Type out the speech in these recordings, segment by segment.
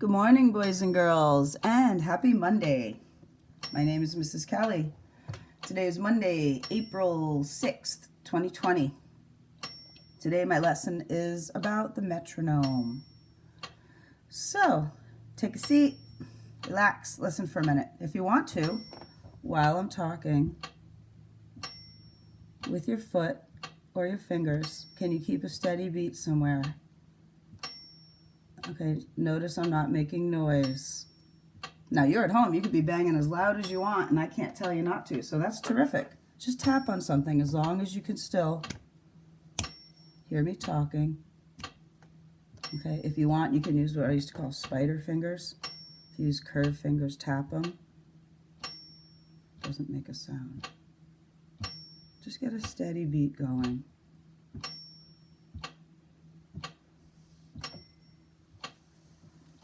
Good morning, boys and girls, and happy Monday. My name is Mrs. Kelly. Today is Monday, April 6th, 2020. Today my lesson is about the metronome. So, take a seat, relax, listen for a minute. If you want to, while I'm talking, with your foot or your fingers, can you keep a steady beat somewhere? Okay, notice I'm not making noise. Now, you're at home. You could be banging as loud as you want, and I can't tell you not to, so that's terrific. Just tap on something as long as you can still hear me talking. Okay, if you want, you can use what I used to call spider fingers. If you use curved fingers, tap them. Doesn't make a sound. Just get a steady beat going.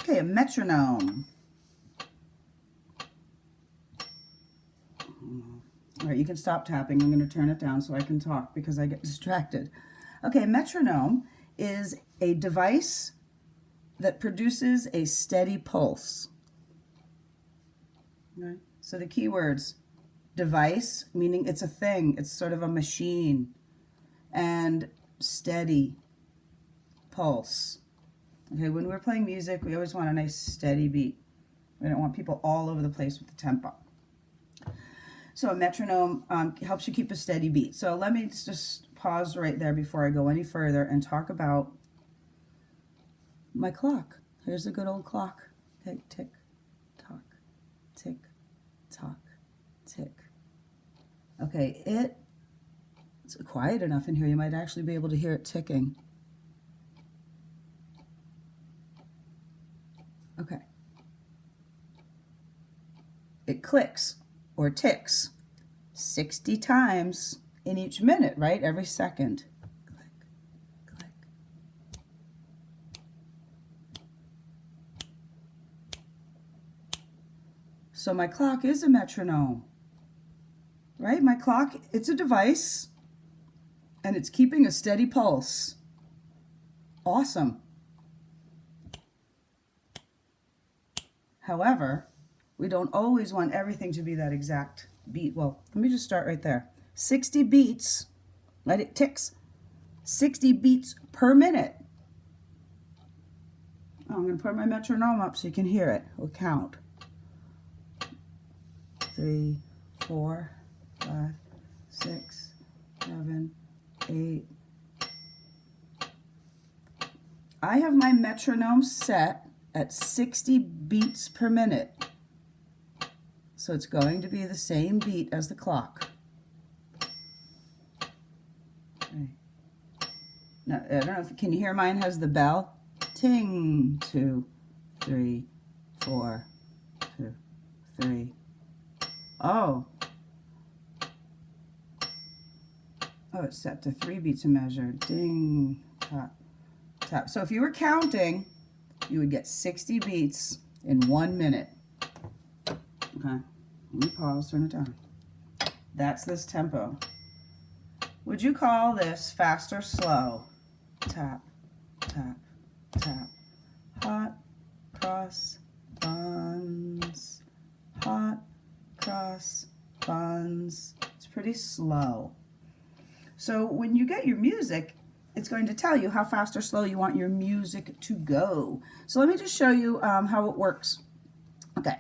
Okay, a metronome. All right, you can stop tapping. I'm going to turn it down so I can talk because I get distracted. Okay, a metronome is a device that produces a steady pulse. Right? So the key words, device, meaning it's a thing. It's sort of a machine. And steady pulse. Okay, when we're playing music, we always want a nice steady beat. We don't want people all over the place with the tempo. So a metronome helps you keep a steady beat. So let me just pause right there before I go any further and talk about my clock. Here's a good old clock. Okay, tick, tock, tick, tock, tick. Okay, it's quiet enough in here you might actually be able to hear it ticking. Okay. It clicks or ticks 60 times in each minute, right? Every second. Click, click. So my clock is a metronome, right? My clock, it's a device, and it's keeping a steady pulse. Awesome. However, we don't always want everything to be that exact beat. Well, let me just start right there. 60 beats, right? It ticks 60 beats per minute. Oh, I'm going to put my metronome up so you can hear it. We'll count. 3, 4, 5, 6, 7, 8. I have my metronome set at 60 beats per minute. So it's going to be the same beat as the clock. Okay. Now, I don't know if can you hear mine has the bell? Ting, 2, 3, 4, 2, 3. Oh, it's set to 3 beats a measure. Ding, tap, tap. So if you were counting, you would get 60 beats in 1 minute. Okay, let me pause, turn it down. That's this tempo. Would you call this fast or slow? Tap, tap, tap. Hot, cross, buns. Hot, cross, buns. It's pretty slow. So when you get your music, it's going to tell you how fast or slow you want your music to go. So let me just show you how it works. Okay.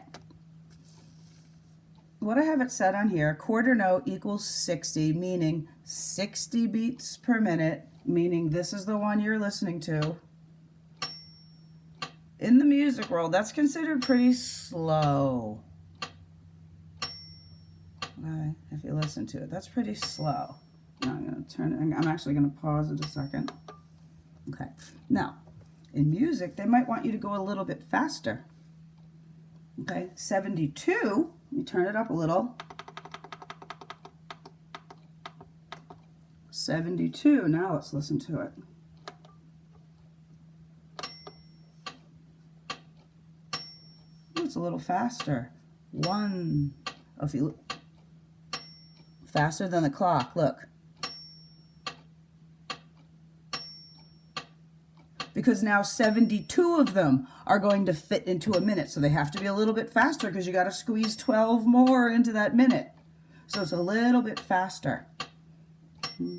What I have it set on here, quarter note equals 60, meaning 60 beats per minute, meaning this is the one you're listening to. In the music world, that's considered pretty slow. Okay, if you listen to it, that's pretty slow. Now I'm going to turn it, I'm actually going to pause it a second. Okay, now, in music, they might want you to go a little bit faster. Okay, 72, let me turn it up a little. 72, now let's listen to it. It's a little faster. 1, if you faster than the clock, look. because now 72 of them are going to fit into a minute. So they have to be a little bit faster because you got to squeeze 12 more into that minute. So it's a little bit faster. Okay,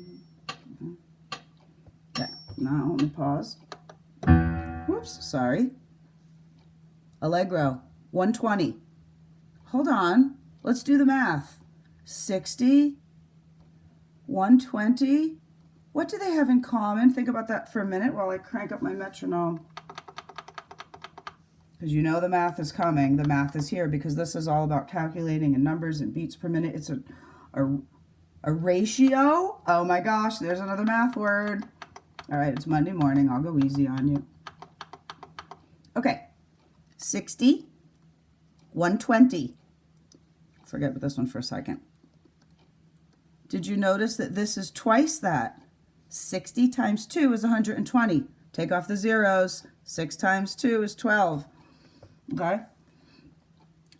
now let me pause. Whoops, sorry. Allegro, 120. Hold on, let's do the math. 60, 120. What do they have in common? Think about that for a minute while I crank up my metronome. Because you know the math is coming. The math is here because this is all about calculating and numbers and beats per minute. It's a ratio. Oh my gosh, there's another math word. All right, it's Monday morning. I'll go easy on you. Okay, 60, 120. Forget about this one for a second. Did you notice that this is twice that? 60 times 2 is 120. Take off the zeros. 6 times 2 is 12. Okay?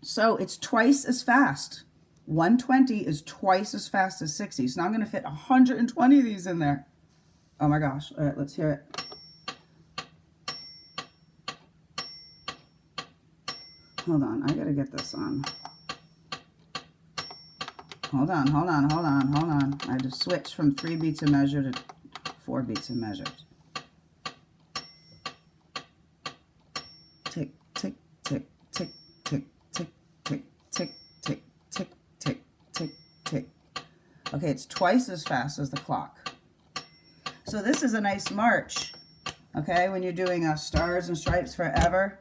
So it's twice as fast. 120 is twice as fast as 60. So now I'm going to fit 120 of these in there. Oh my gosh. All right, let's hear it. Hold on. I got to get this on. Hold on. I just switched from 3 beats a measure to 4 beats a measure. Tick, tick, tick, tick, tick, tick, tick, tick, tick, tick, tick, tick, tick. Okay, it's twice as fast as the clock. So this is a nice march, okay, when you're doing Stars and Stripes Forever.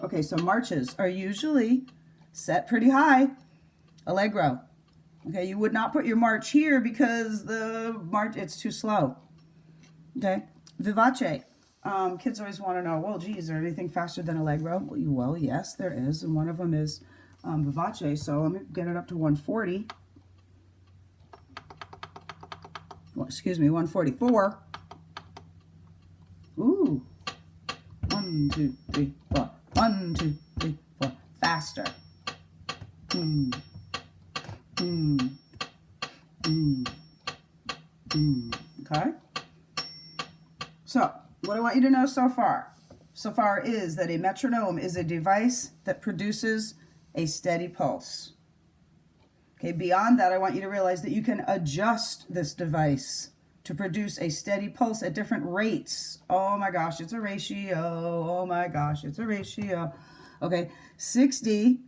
Okay, so marches are usually set pretty high. Allegro. Okay, you would not put your march here because the march, it's too slow. Okay, vivace. Kids always want to know, well, gee, is there anything faster than Allegro? Well, yes, there is, and one of them is vivace. So let me get it up to 140. Well, excuse me, 144. Ooh. 1, 2, 3, 4. 1, 2, 3, 4. Faster. Okay? So, what I want you to know so far is that a metronome is a device that produces a steady pulse. Okay, beyond that, I want you to realize that you can adjust this device to produce a steady pulse at different rates. Oh my gosh, it's a ratio. Oh my gosh, it's a ratio. Okay, 60,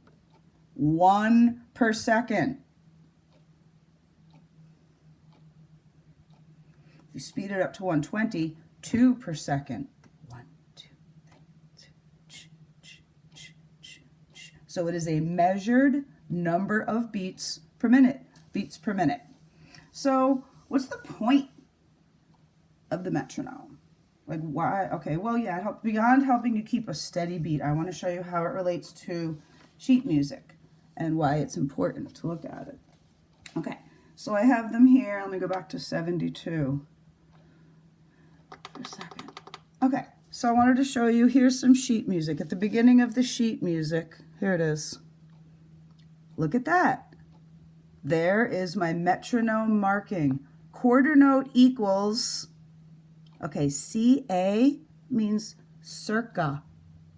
1 per second. If you speed it up to 120, 2 per second. 1, 2, 3, 2. So it is a measured number of beats per minute. So what's the point of the metronome? Like why? Okay, well, yeah, beyond helping you keep a steady beat, I want to show you how it relates to sheet music and why it's important to look at it. Okay, so I have them here. Let me go back to 72 for a second. Okay, so I wanted to show you, here's some sheet music. At the beginning of the sheet music, here it is. Look at that. There is my metronome marking. Quarter note equals, okay, CA means circa.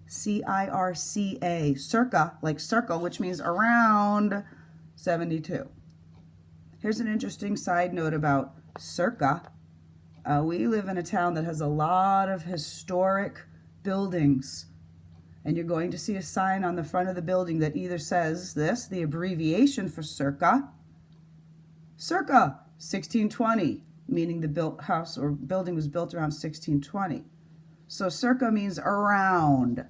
C-I-R-C-A. Circa, like circle, which means around 72. Here's an interesting side note about circa. We live in a town that has a lot of historic buildings. And you're going to see a sign on the front of the building that either says this, the abbreviation for circa 1620, meaning the built house or building was built around 1620. So circa means around.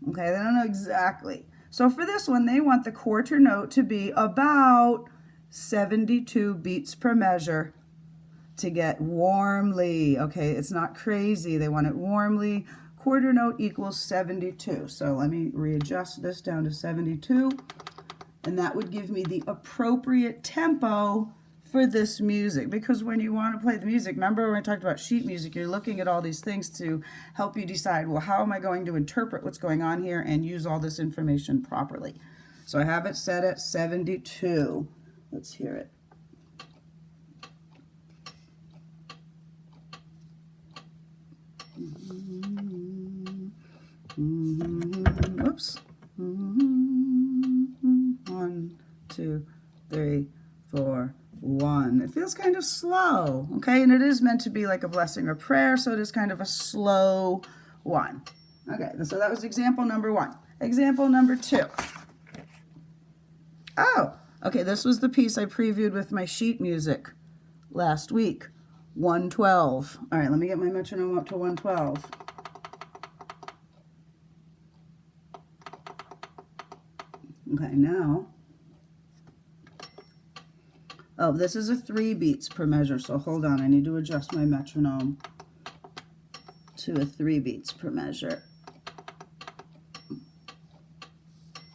Okay, they don't know exactly. So for this one, they want the quarter note to be about 72 beats per measure to get warmly. Okay, it's not crazy. They want it warmly. Quarter note equals 72. So let me readjust this down to 72. And that would give me the appropriate tempo for this music, because when you want to play the music, remember when I talked about sheet music, you're looking at all these things to help you decide, well, how am I going to interpret what's going on here and use all this information properly? So I have it set at 72. Let's hear it. Whoops. 1, 2, 3, 4, 1. It feels kind of slow, okay? And it is meant to be like a blessing or prayer, so it is kind of a slow one. Okay, so that was example number 1. Example number 2. Oh, okay, this was the piece I previewed with my sheet music last week. 112. All right, let me get my metronome up to 112. Okay, now, oh, this is a 3 beats per measure, so hold on, I need to adjust my metronome to a 3 beats per measure.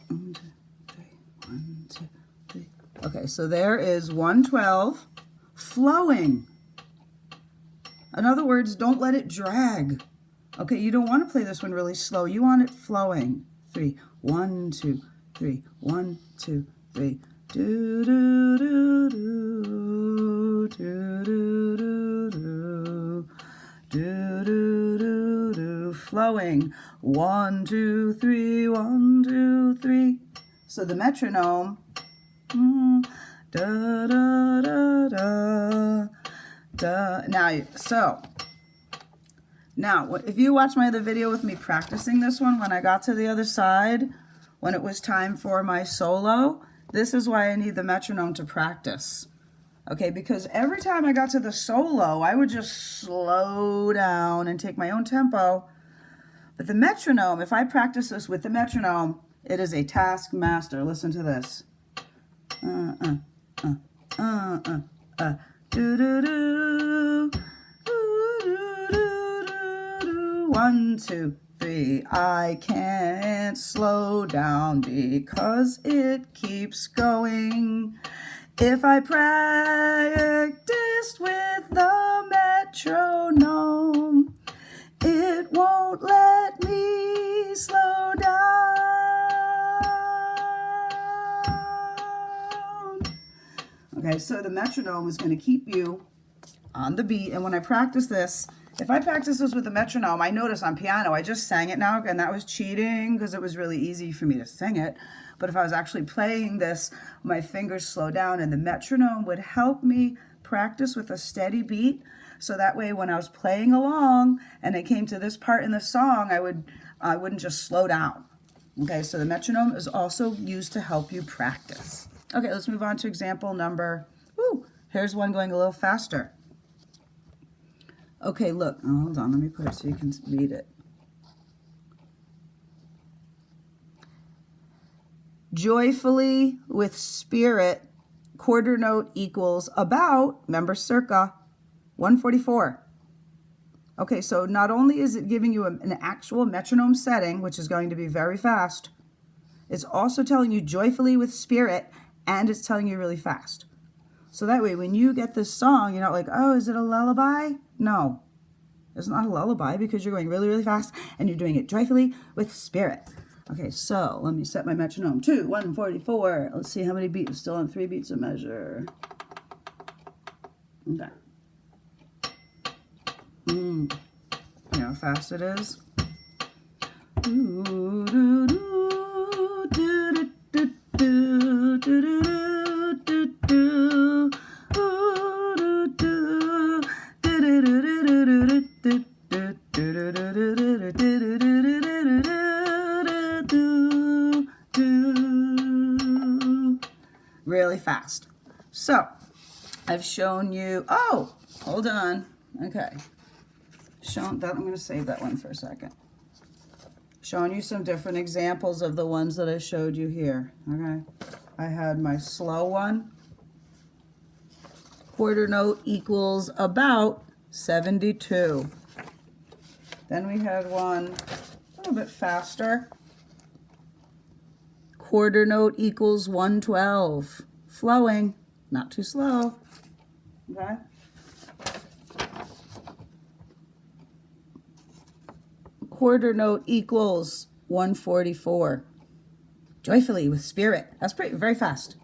1, 2, 3, 1, 2, 3. Okay, so there is 112 flowing. In other words, don't let it drag. Okay, you don't want to play this one really slow. You want it flowing. 3, 1, 2, 3, 1, 2, 3. Do do do do do do do do do do do. Flowing. 1, 2, 3, 1, 2, 3. So the metronome. Da da da da. Now, if you watch my other video with me practicing this one, when I got to the other side, when it was time for my solo, this is why I need the metronome to practice. Okay, because every time I got to the solo, I would just slow down and take my own tempo. But the metronome, if I practice this with the metronome, it is a taskmaster. Listen to this. Do do do, 1, 2, 3. I can't slow down because it keeps going. If I practiced with the metronome, it won't let me slow down. Okay, so the metronome is going to keep you on the beat. And when I practice this, if I practice this with the metronome, I notice on piano, I just sang it now, and that was cheating because it was really easy for me to sing it. But if I was actually playing this, my fingers slow down, and the metronome would help me practice with a steady beat. So that way, when I was playing along and it came to this part in the song, I wouldn't just slow down. Okay, so the metronome is also used to help you practice. Okay, let's move on to example number, here's one going a little faster. Okay, look, hold on, let me put it so you can read it. Joyfully with spirit, quarter note equals about, remember circa, 144. Okay, so not only is it giving you an actual metronome setting, which is going to be very fast, it's also telling you joyfully with spirit, and it's telling you really fast. So that way, when you get this song, you're not like, oh, is it a lullaby? No, it's not a lullaby because you're going really, really fast, and you're doing it joyfully with spirit. Okay, so let me set my metronome to 144. Let's see how many beats, still on 3 beats a measure. Okay. You know how fast it is? Really fast. So I've shown you, oh, hold on. Okay. Shown that, I'm going to save that one for a second. Showing you some different examples of the ones that I showed you here. Okay. I had my slow one. Quarter note equals about 72. Then we had one a little bit faster. Quarter note equals 112. Flowing, not too slow. Okay? Quarter note equals 144. Joyfully with spirit. That's very fast.